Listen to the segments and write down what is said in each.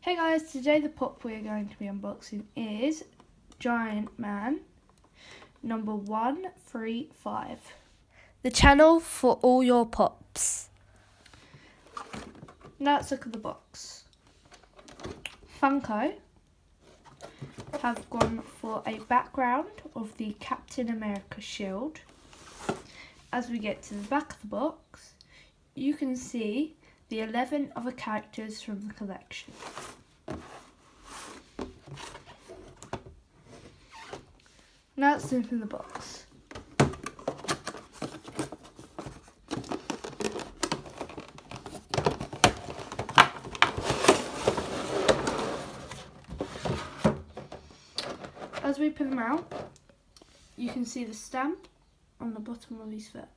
Hey guys, today the pop we're going to be unboxing is Giant Man number 135. The channel for all your pops. Now let's look at the box. Funko have gone for a background of the Captain America shield. As we get to the back of the box, you can see the 11 other characters from the collection. Now let's open the box. As we put them out, you can see the stamp on the bottom of his foot.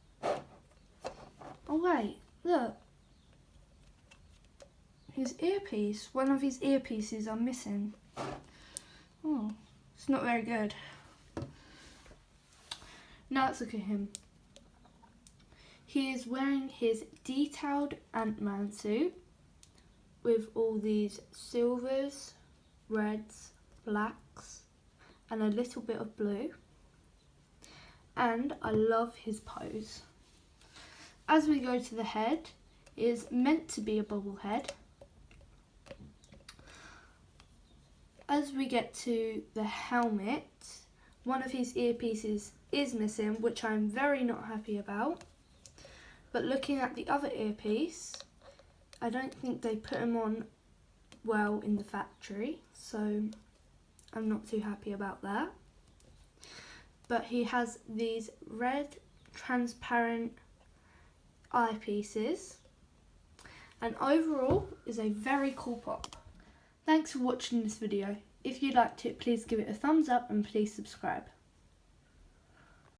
Oh wait, look. His earpiece, one of his earpieces are missing. Oh, it's not very good. Now let's look at him. He is wearing his detailed Ant-Man suit with all these silvers, reds, blacks and a little bit of blue. And I love his pose. As we go to the head, it is meant to be a bobble head. As we get to the helmet, one of his earpieces is missing, which I'm very not happy about. But looking at the other earpiece, I don't think they put him on well in the factory, so I'm not too happy about that. But he has these red transparent eyepieces, and overall is a very cool pop. Thanks for watching this video. If you liked it, please give it a thumbs up and please subscribe.